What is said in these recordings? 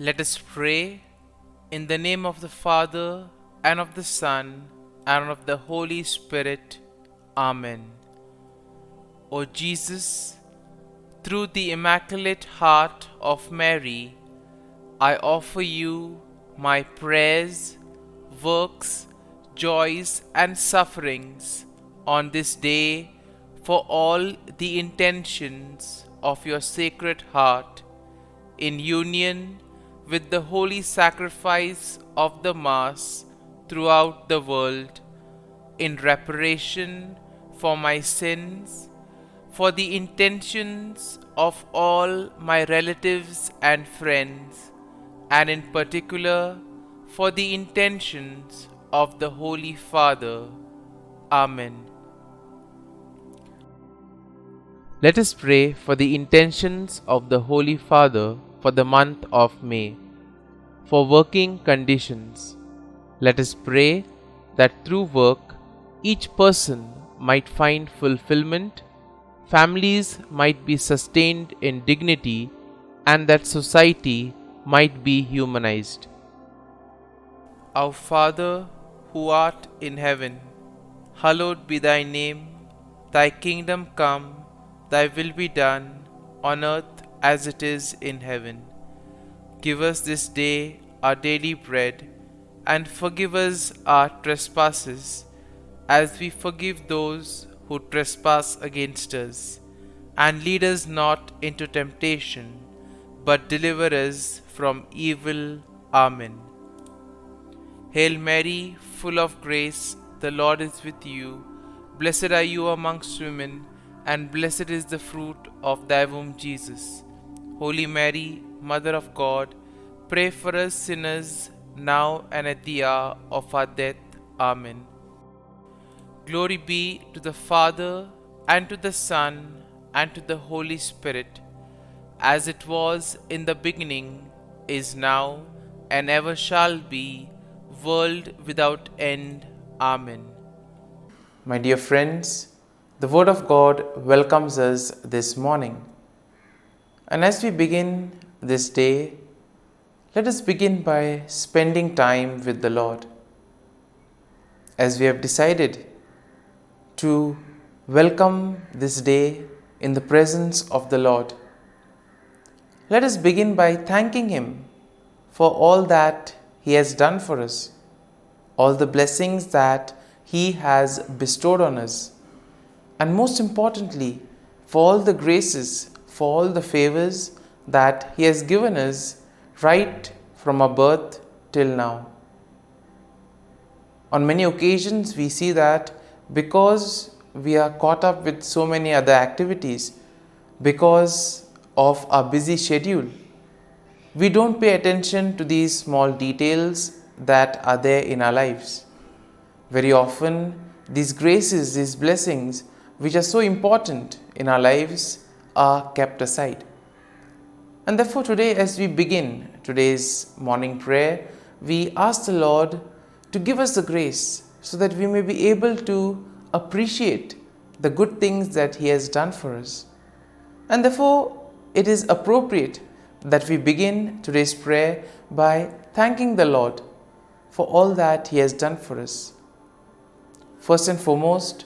Let us pray in the name of the Father, and of the Son, and of the Holy Spirit. Amen. O Jesus, through the Immaculate Heart of Mary, I offer you my prayers, works, joys, and sufferings on this day for all the intentions of your Sacred Heart, in union with the holy sacrifice of the Mass throughout the world, in reparation for my sins, for the intentions of all my relatives and friends, and in particular for the intentions of the Holy Father. Amen. Let us pray for the intentions of the Holy Father for the month of May. For working conditions, let us pray that through work each person might find fulfillment, families might be sustained in dignity, and that society might be humanized. Our Father, who art in heaven, hallowed be thy name. Thy kingdom come, thy will be done, on earth as it is in heaven. Give us this day our daily bread, and forgive us our trespasses, as we forgive those who trespass against us. And lead us not into temptation, but deliver us from evil. Amen. Hail Mary, full of grace, the Lord is with you. Blessed are you amongst women, and blessed is the fruit of thy womb, Jesus. Holy Mary, Mother of God, pray for us sinners, now and at the hour of our death. Amen. Glory be to the Father, and to the Son, and to the Holy Spirit, as it was in the beginning, is now, and ever shall be, world without end. Amen. My dear friends, the Word of God welcomes us this morning. And as we begin this day, let us begin by spending time with the Lord. As we have decided to welcome this day in the presence of the Lord, let us begin by thanking Him for all that He has done for us, all the blessings that He has bestowed on us, and most importantly, for all the graces, for all the favors that He has given us right from our birth till now. On many occasions, we see that because we are caught up with so many other activities, because of our busy schedule, we don't pay attention to these small details that are there in our lives. Very often, these graces, these blessings, which are so important in our lives, are kept aside. And therefore today, as we begin today's morning prayer, we ask the Lord to give us the grace so that we may be able to appreciate the good things that He has done for us. And therefore, it is appropriate that we begin today's prayer by thanking the Lord for all that He has done for us. First and foremost,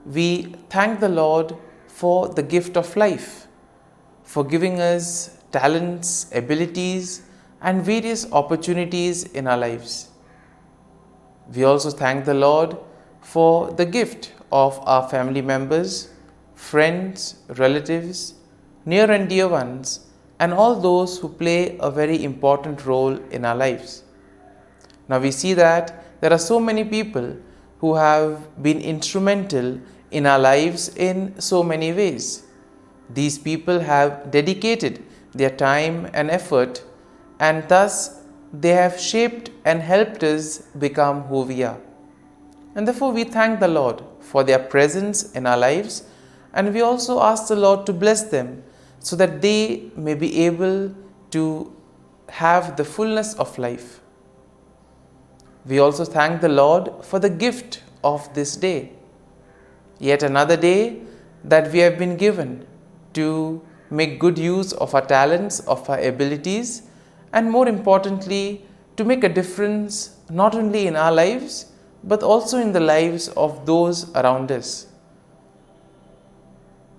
we thank the Lord for the gift of life, for giving us talents, abilities, and various opportunities in our lives. We also thank the Lord for the gift of our family members, friends, relatives, near and dear ones, and all those who play a very important role in our lives. Now we see that there are so many people who have been instrumental in our lives in so many ways. These people have dedicated their time and effort, and thus they have shaped and helped us become who we are. And therefore we thank the Lord for their presence in our lives, and we also ask the Lord to bless them so that they may be able to have the fullness of life. We also thank the Lord for the gift of this day, yet another day that we have been given to make good use of our talents, of our abilities, and more importantly, to make a difference not only in our lives but also in the lives of those around us.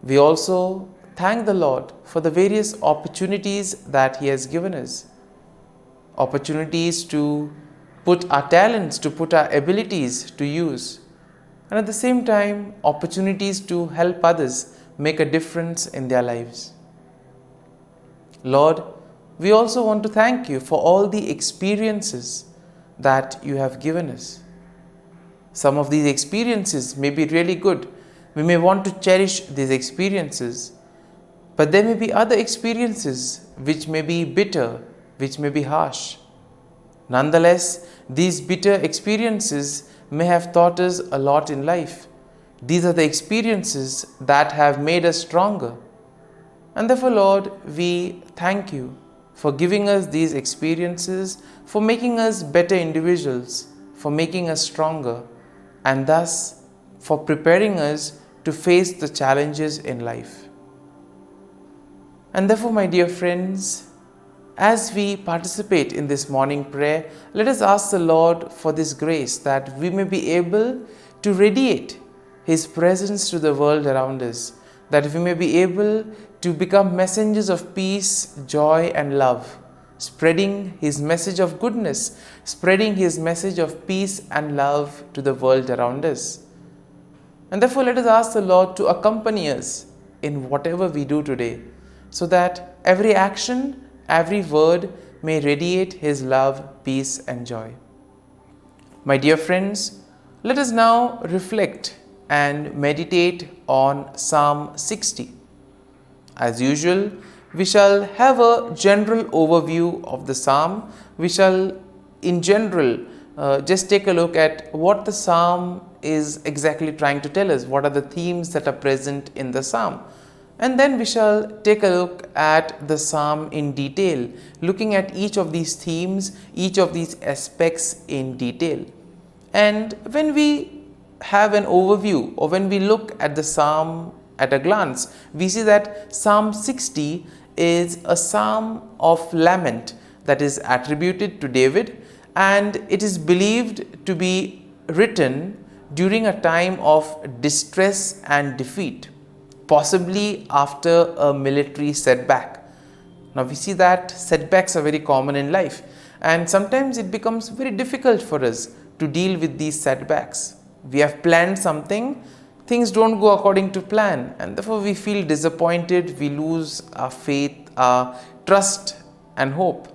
We also thank the Lord for the various opportunities that He has given us. Opportunities to put our talents, to put our abilities to use. And at the same time, opportunities to help others make a difference in their lives. Lord, we also want to thank You for all the experiences that You have given us. Some of these experiences may be really good. We may want to cherish these experiences, but there may be other experiences which may be bitter, which may be harsh. Nonetheless, these bitter experiences may have taught us a lot in life. These are the experiences that have made us stronger. And therefore, Lord, we thank You for giving us these experiences, for making us better individuals, for making us stronger, and thus for preparing us to face the challenges in life. And therefore, my dear friends, as we participate in this morning prayer, let us ask the Lord for this grace that we may be able to radiate His presence to the world around us, that we may be able to become messengers of peace, joy and love, spreading His message of goodness, spreading His message of peace and love to the world around us. And therefore, let us ask the Lord to accompany us in whatever we do today, so that every action, every word may radiate His love, peace and joy. My dear friends, let us now reflect and meditate on Psalm 60. As usual, we shall have a general overview of the psalm. We shall, in general, just take a look at what the psalm is exactly trying to tell us, what are the themes that are present in the psalm. And then we shall take a look at the psalm in detail, looking at each of these themes, each of these aspects in detail. And when we have an overview, or when we look at the psalm at a glance, we see that Psalm 60 is a psalm of lament that is attributed to David, and it is believed to be written during a time of distress and defeat, possibly after a military setback. Now we see that setbacks are very common in life, and sometimes it becomes very difficult for us to deal with these setbacks. We have planned something, things don't go according to plan, and therefore we feel disappointed, we lose our faith, our trust and hope.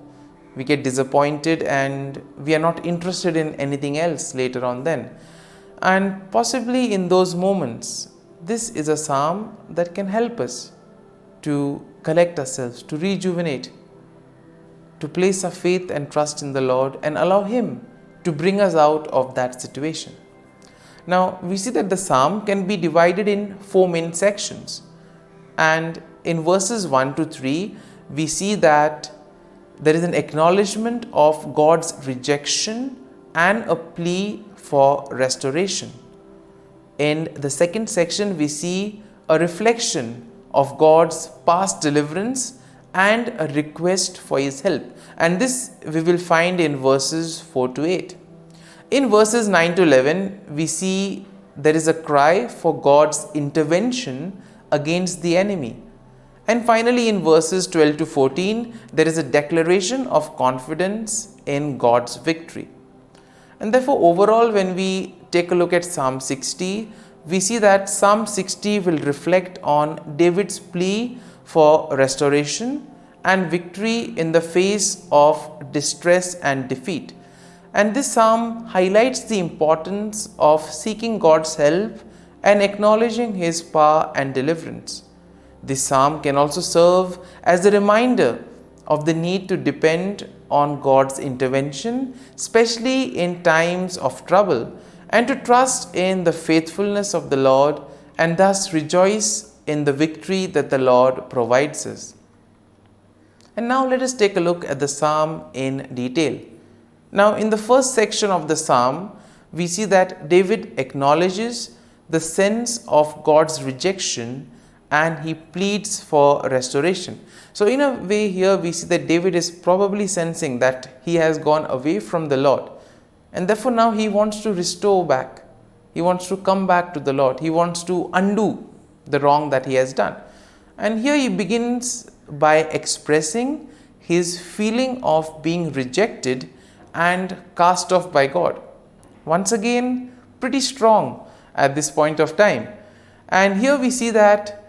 We get disappointed and we are not interested in anything else later on then. And possibly in those moments, this is a psalm that can help us to collect ourselves, to rejuvenate, to place our faith and trust in the Lord and allow Him to bring us out of that situation. Now, we see that the psalm can be divided in 4 main sections. And in verses 1 to 3, we see that there is an acknowledgement of God's rejection and a plea for restoration. In the second section, we see a reflection of God's past deliverance and a request for His help. And this we will find in verses 4 to 8. In verses 9 to 11, we see there is a cry for God's intervention against the enemy. And finally, in verses 12 to 14, there is a declaration of confidence in God's victory. And therefore, overall, when we take a look at Psalm 60, we see that Psalm 60 will reflect on David's plea for restoration and victory in the face of distress and defeat. And this psalm highlights the importance of seeking God's help and acknowledging His power and deliverance. This psalm can also serve as a reminder of the need to depend on God's intervention, especially in times of trouble, and to trust in the faithfulness of the Lord and thus rejoice in the victory that the Lord provides us. And now let us take a look at the psalm in detail. Now, in the first section of the psalm, we see that David acknowledges the sense of God's rejection and he pleads for restoration. So in a way here we see that David is probably sensing that he has gone away from the Lord, and therefore now he wants to restore back. He wants to come back to the Lord. He wants to undo the wrong that he has done. And here he begins by expressing his feeling of being rejected and cast off by God. Once again, pretty strong at this point of time. And here we see that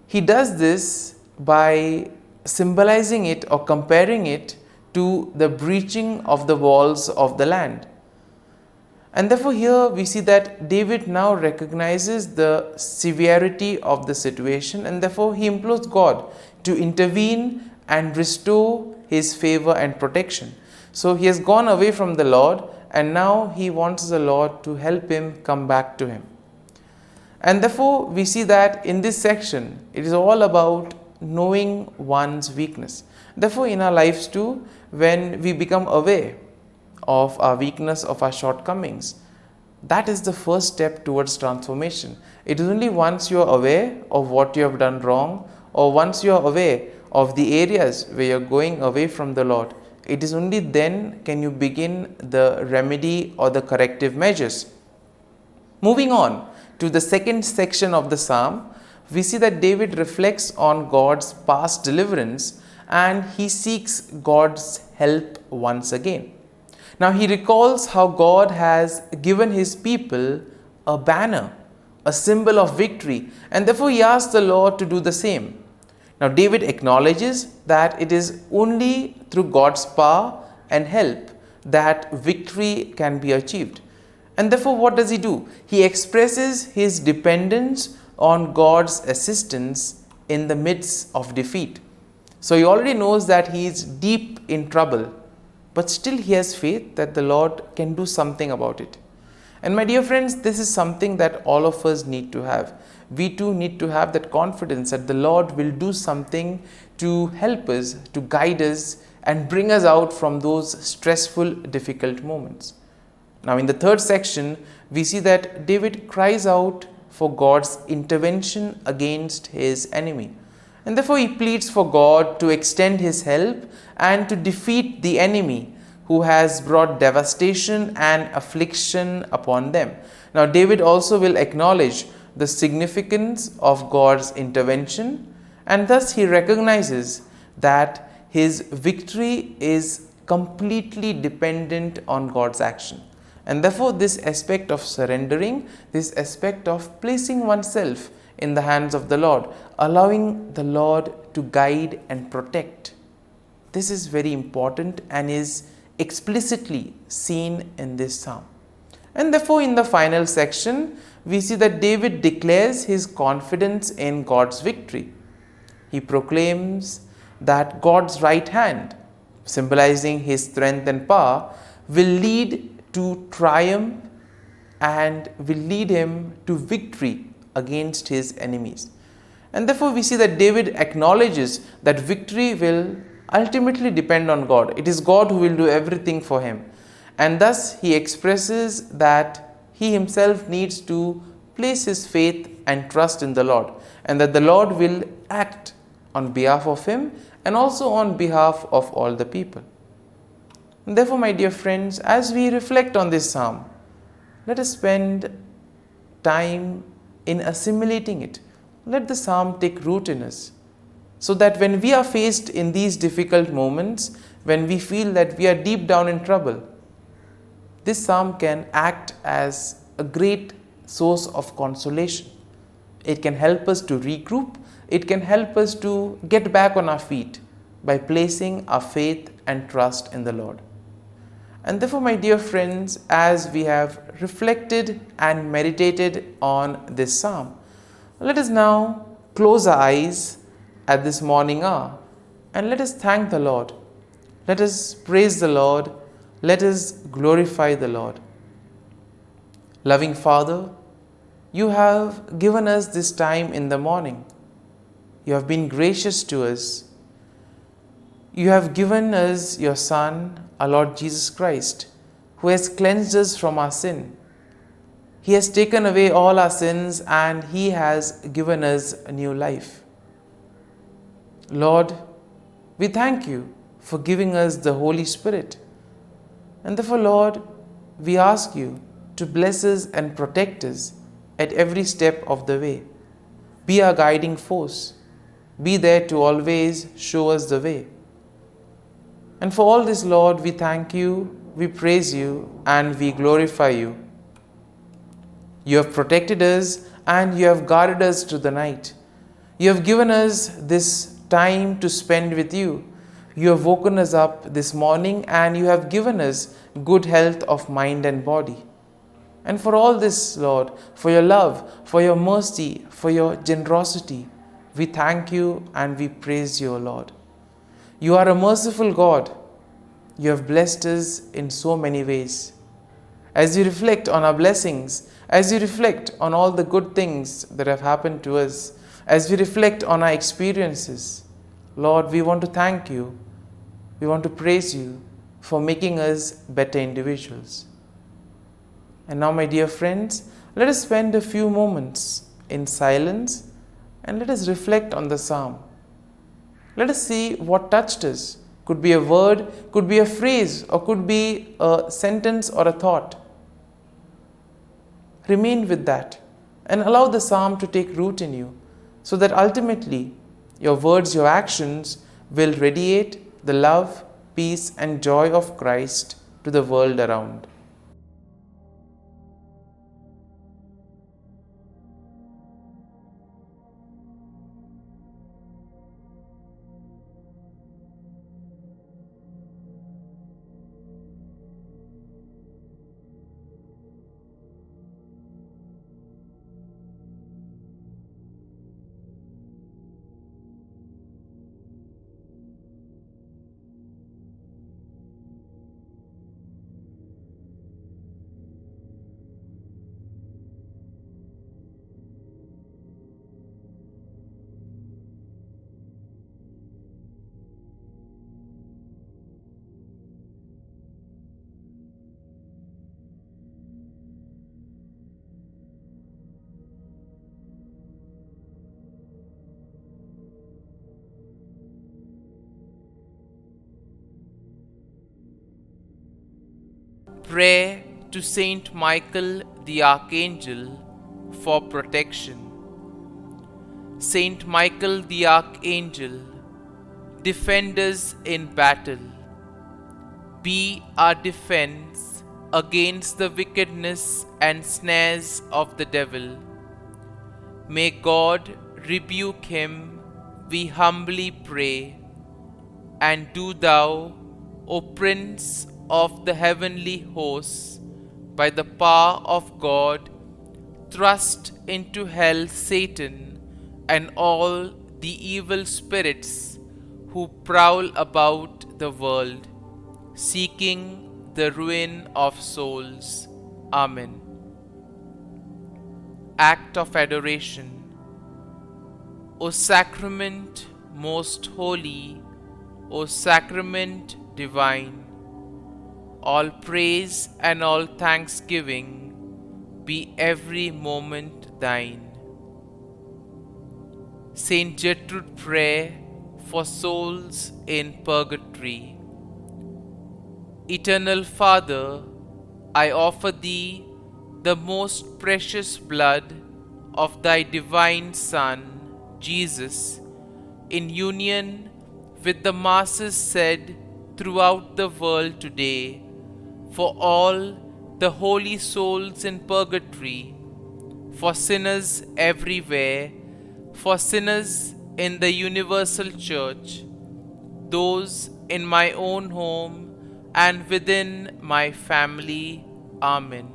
he does this by symbolizing it or comparing it to the breaching of the walls of the land. And therefore here we see that David now recognizes the severity of the situation, and therefore he implores God to intervene and restore his favor and protection. So he has gone away from the Lord, and now he wants the Lord to help him come back to him. And therefore we see that in this section it is all about knowing one's weakness. Therefore in our lives too, when we become aware of our weakness, of our shortcomings, that is the first step towards transformation. It is only once you are aware of what you have done wrong, or once you are aware of the areas where you are going away from the Lord, it is only then can you begin the remedy or the corrective measures. Moving on to the second section of the psalm, we see that David reflects on God's past deliverance and he seeks God's help once again. Now he recalls how God has given his people a banner, a symbol of victory, and therefore he asks the Lord to do the same. Now David acknowledges that it is only through God's power and help that victory can be achieved. And therefore what does he do? He expresses his dependence on God's assistance in the midst of defeat. So he already knows that he is deep in trouble, but still he has faith that the Lord can do something about it. And my dear friends, this is something that all of us need to have. We too need to have that confidence that the Lord will do something to help us, to guide us and bring us out from those stressful, difficult moments. Now in the third section, we see that David cries out for God's intervention against his enemy. And therefore he pleads for God to extend his help and to defeat the enemy who has brought devastation and affliction upon them. Now David also will acknowledge the significance of God's intervention, and thus he recognizes that his victory is completely dependent on God's action. And therefore this aspect of surrendering, this aspect of placing oneself in the hands of the Lord, allowing the Lord to guide and protect, this is very important and is explicitly seen in this psalm. And therefore in the final section, we see that David declares his confidence in God's victory. He proclaims that God's right hand, symbolizing his strength and power, will lead to triumph and will lead him to victory against his enemies. And therefore we see that David acknowledges that victory will ultimately depend on God. It is God who will do everything for him. And thus he expresses that he himself needs to place his faith and trust in the Lord, and that the Lord will act on behalf of him and also on behalf of all the people. And therefore, my dear friends, as we reflect on this psalm, let us spend time in assimilating it. Let the psalm take root in us, so that when we are faced in these difficult moments, when we feel that we are deep down in trouble, this psalm can act as a great source of consolation. It can help us to regroup. It can help us to get back on our feet by placing our faith and trust in the Lord. And therefore, my dear friends, as we have reflected and meditated on this psalm, let us now close our eyes at this morning hour and let us thank the Lord. Let us praise the Lord. Let us glorify the Lord. Loving Father, you have given us this time in the morning. You have been gracious to us. You have given us your Son, our Lord Jesus Christ, who has cleansed us from our sin. He has taken away all our sins and He has given us a new life. Lord, we thank you for giving us the Holy Spirit. And therefore, Lord, we ask you to bless us and protect us at every step of the way. Be our guiding force. Be there to always show us the way. And for all this, Lord, we thank you, we praise you, and we glorify you. You have protected us and you have guarded us through the night. You have given us this time to spend with you. You have woken us up this morning and you have given us good health of mind and body. And for all this, Lord, for your love, for your mercy, for your generosity, we thank you and we praise you, O Lord. You are a merciful God. You have blessed us in so many ways. As you reflect on our blessings, as you reflect on all the good things that have happened to us, as we reflect on our experiences, Lord, we want to thank you. We want to praise you for making us better individuals. And now, my dear friends, let us spend a few moments in silence and let us reflect on the psalm. Let us see what touched us. Could be a word, could be a phrase, or could be a sentence or a thought. Remain with that and allow the psalm to take root in you so that ultimately your words, your actions will radiate the love, peace, and joy of Christ to the world around. Prayer to Saint Michael the Archangel for protection. Saint Michael the Archangel, defend us in battle. Be our defense against the wickedness and snares of the devil. May God rebuke him, we humbly pray. And do thou, O Prince of the heavenly hosts, by the power of God, thrust into hell Satan and all the evil spirits who prowl about the world, seeking the ruin of souls. Amen. Act of Adoration. O Sacrament most holy, O Sacrament divine, all praise and all thanksgiving be every moment thine. Saint Gertrude Prayer for souls in purgatory. Eternal Father, I offer Thee the most precious blood of Thy divine Son, Jesus, in union with the masses said throughout the world today, for all the holy souls in purgatory, for sinners everywhere, for sinners in the universal church, those in my own home and within my family. Amen.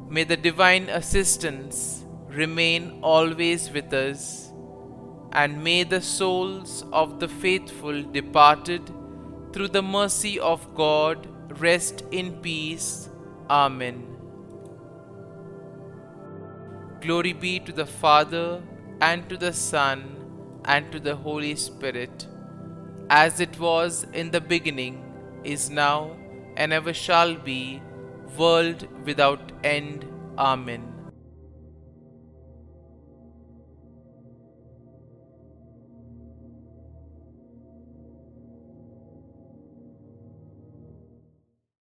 May the divine assistance remain always with us, and may the souls of the faithful departed through the mercy of God rest in peace. Amen. Glory be to the Father, and to the Son, and to the Holy Spirit, as it was in the beginning, is now, and ever shall be, world without end. Amen.